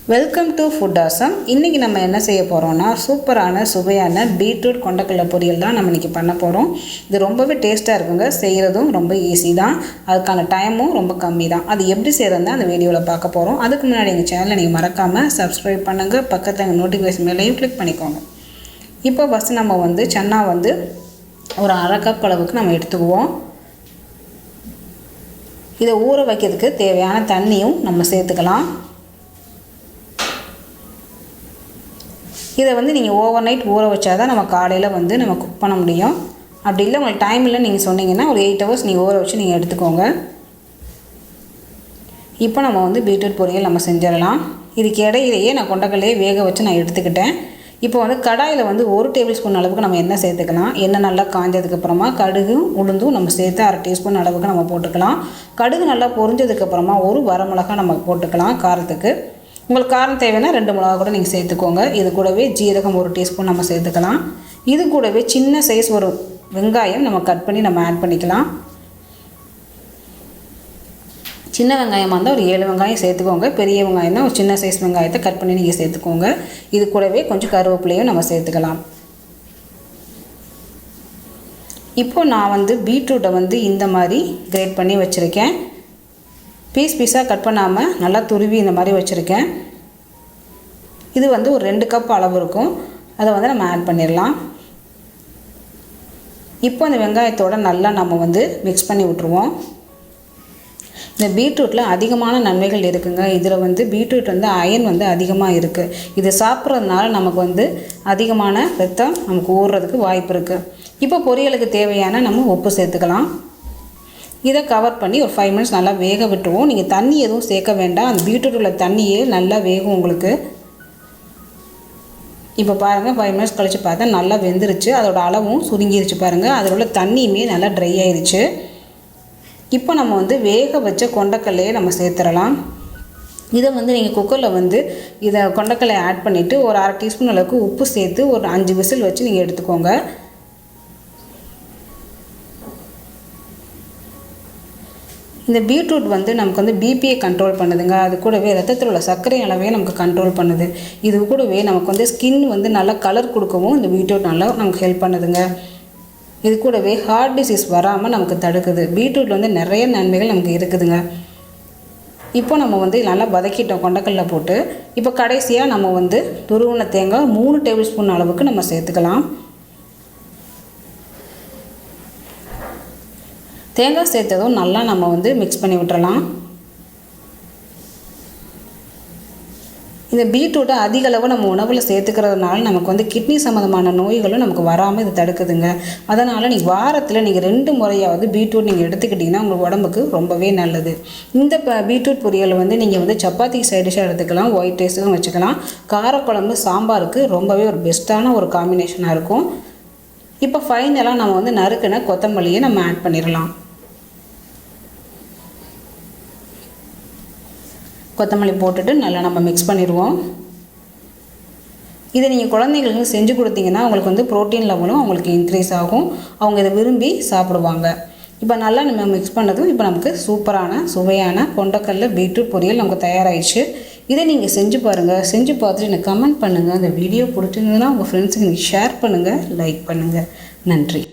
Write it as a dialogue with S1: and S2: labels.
S1: Welcome to food awesome. இன்றைக்கி நம்ம என்ன செய்ய போகிறோம்னா சூப்பரான சுவையான பீட்ரூட் கொண்டக்கடலை பொரியல் தான் நம்ம இன்றைக்கி பண்ண போகிறோம். இது ரொம்பவே டேஸ்ட்டாக இருக்குங்க. செய்கிறதும் ரொம்ப ஈஸி தான், அதுக்கான டைமும் ரொம்ப கம்மி தான். அது எப்படி செய்கிறதுனா அந்த வீடியோவில் பார்க்க போகிறோம். அதுக்கு முன்னாடி எங்கள் சேனலை நீங்கள் மறக்காமல் சப்ஸ்கிரைப் பண்ணுங்கள், பக்கத்தில் எங்கள் நோட்டிஃபிகேஷன் மேலேயும் கிளிக் பண்ணிக்கோங்க. இப்போ ஃபஸ்ட்டு நம்ம சன்னா ஒரு அரை கப் அளவுக்கு நம்ம எடுத்துக்குவோம். இதை ஊற வைக்கிறதுக்கு தேவையான தண்ணியும் நம்ம சேர்த்துக்கலாம். இதை நீங்கள் ஓவர் நைட் ஊற வச்சா தான் நம்ம காலையில் நம்ம குக் பண்ண முடியும். அப்படி இல்லை உங்களுக்கு டைம் இல்லை நீங்கள் சொன்னீங்கன்னா ஒரு 8 hours நீங்கள் ஊற வச்சு நீங்கள் எடுத்துக்கோங்க. இப்போ நம்ம பீட்ரூட் பொரியல் நம்ம செஞ்சிடலாம். இதுக்கு இடையிலேயே நான் கொண்டக்கடலையே வேக வச்சு நான் எடுத்துக்கிட்டேன். இப்போ கடாயில் 1 டேபிள் ஸ்பூன் அளவுக்கு நம்ம எண்ணெய் சேர்த்துக்கலாம். எண்ணெய் நல்லா காஞ்சதுக்கப்புறமா கடுகும் உளுந்தும் நம்ம சேர்த்து 1/2 டீஸ்பூன் அளவுக்கு நம்ம போட்டுக்கலாம். கடுகு நல்லா பொரிஞ்சதுக்கப்புறமா ஒரு வரமிளகாய் நம்ம போட்டுக்கலாம். காரத்துக்கு உங்களுக்கு காரம் தேவைன்னா 2 மிளகா கூட நீங்கள் சேர்த்துக்கோங்க. இது கூடவே ஜீரகம் 1 டீஸ்பூன் நம்ம சேர்த்துக்கலாம். இது கூடவே சின்ன சைஸ் ஒரு வெங்காயம் நம்ம கட் பண்ணி நம்ம ஆட் பண்ணிக்கலாம். சின்ன வெங்காயமாக இருந்தால் ஒரு 7 வெங்காயம் சேர்த்துக்கோங்க. பெரிய வெங்காயம் தான் ஒரு சின்ன சைஸ் வெங்காயத்தை கட் பண்ணி நீங்கள் சேர்த்துக்கோங்க. இது கூடவே கொஞ்சம் கருவேப்பிலையும் நம்ம சேர்த்துக்கலாம். இப்போ நான் பீட்ரூட்டை இந்த மாதிரி கிரேட் பண்ணி வச்சுருக்கேன். பீஸாக கட் பண்ணாமல் நல்லா துருவி இந்த மாதிரி வச்சுருக்கேன். இது ஒரு 2 கப் அளவு இருக்கும். அதை நம்ம ஆட் பண்ணிடலாம். இப்போ அந்த வெங்காயத்தோடு நல்லா நம்ம மிக்ஸ் பண்ணி விட்ருவோம். இந்த பீட்ரூட்டில் அதிகமான நன்மைகள் இருக்குங்க. இதில் பீட்ரூட் அயன் அதிகமாக இருக்குது. இது சாப்பிட்றதுனால நமக்கு அதிகமான ரத்தம் நமக்கு ஊறுறதுக்கு வாய்ப்பு இருக்குது. இப்போ பொரியலுக்கு தேவையான நம்ம உப்பு சேர்த்துக்கலாம். இதை கவர் பண்ணி ஒரு 5 minutes நல்லா வேக விட்டுருவோம். நீங்கள் தண்ணி எதுவும் சேர்க்க வேண்டாம். அந்த பீட்ரூட் உள்ள தண்ணியே நல்லா வேகும் உங்களுக்கு. இப்போ பாருங்கள் 5 minutes கழித்து பார்த்தா நல்லா வெந்துருச்சு. அதோட அளவும் சுருங்கிருச்சு பாருங்கள். அதில் உள்ள தண்ணியுமே நல்லா ட்ரை ஆயிடுச்சு. இப்போ நம்ம வேக வச்ச கொண்டக்கடலையை நம்ம சேர்த்துடலாம். இதை நீங்கள் குக்கரில் இதை கொண்டக்கடலையை ஆட் பண்ணிவிட்டு ஒரு 1/2 டீஸ்பூன் அளவுக்கு உப்பு சேர்த்து ஒரு 5 விசில் வச்சு நீங்கள் எடுத்துக்கோங்க. இந்த பீட்ரூட் நமக்கு பிபியை கண்ட்ரோல் பண்ணுதுங்க. அது கூடவே ரத்தத்தில் உள்ள சர்க்கரை அளவே நமக்கு கண்ட்ரோல் பண்ணுது. இது கூடவே நமக்கு ஸ்கின் நல்லா கலர் கொடுக்கவும் இந்த பீட்ரூட் நல்லா நமக்கு ஹெல்ப் பண்ணுதுங்க. இது கூடவே ஹார்ட் டிசீஸ் வராமல் நமக்கு தடுக்குது. பீட்ரூட் நிறைய நன்மைகள் நமக்கு இருக்குதுங்க. இப்போ நம்ம நல்லா வதக்கிட்டோம் கொண்டக்கடலை போட்டு. இப்போ கடைசியாக நம்ம துருவின தேங்காய் 3 டேபிள் ஸ்பூன் அளவுக்கு நம்ம சேர்த்துக்கலாம். தேங்காய் சேர்த்ததும் நல்லா நம்ம மிக்ஸ் பண்ணி விட்டுறலாம். இந்த பீட்ரூட்டை அதிக அளவு நம்ம உணவில் சேர்த்துக்கிறதுனால நமக்கு கிட்னி சம்மந்தமான நோய்களும் நமக்கு வராமல் இது தடுக்குதுங்க. அதனால் நீங்கள் வாரத்தில் 2 முறையாவது பீட்ரூட் நீங்கள் எடுத்துக்கிட்டிங்கன்னா உங்கள் உடம்புக்கு ரொம்பவே நல்லது. இந்த பீட்ரூட் பொரியல் நீங்கள் சப்பாத்திக்கு சைட் டிஷ்ஷாக எடுத்துக்கலாம், ஒயிட் ரைஸும் வச்சுக்கலாம். காரக்குழம்பு சாம்பாருக்கு ரொம்பவே ஒரு பெஸ்ட்டான ஒரு காம்பினேஷனாக இருக்கும். இப்போ ஃபைனலாக நம்ம நறுக்கின கொத்தமல்லியை நம்ம ஆட் பண்ணிடலாம். கொத்தமல்லி போட்டுட்டு நல்லா நம்ம மிக்ஸ் பண்ணிடுவோம். இதை நீங்கள் குழந்தைங்களுக்கு செஞ்சு கொடுத்தீங்கன்னா அவங்களுக்கு ப்ரோட்டீன் லெவலும் அவங்களுக்கு இன்க்ரீஸ் ஆகும். அவங்க இதை விரும்பி சாப்பிடுவாங்க. இப்போ நல்லா நம்ம மிக்ஸ் பண்ணதும் இப்போ நமக்கு சூப்பரான சுவையான கொண்டக்கடலை பீட்ரூட் பொரியல் நமக்கு தயாராகிடுச்சு. இதை நீங்கள் செஞ்சு பாருங்கள். செஞ்சு பார்த்துட்டு எனக்கு கமெண்ட் பண்ணுங்கள். அந்த வீடியோ பிடிச்சிருந்ததுன்னா உங்கள் ஃப்ரெண்ட்ஸுக்கு நீங்கள் ஷேர் பண்ணுங்கள், லைக் பண்ணுங்கள். நன்றி.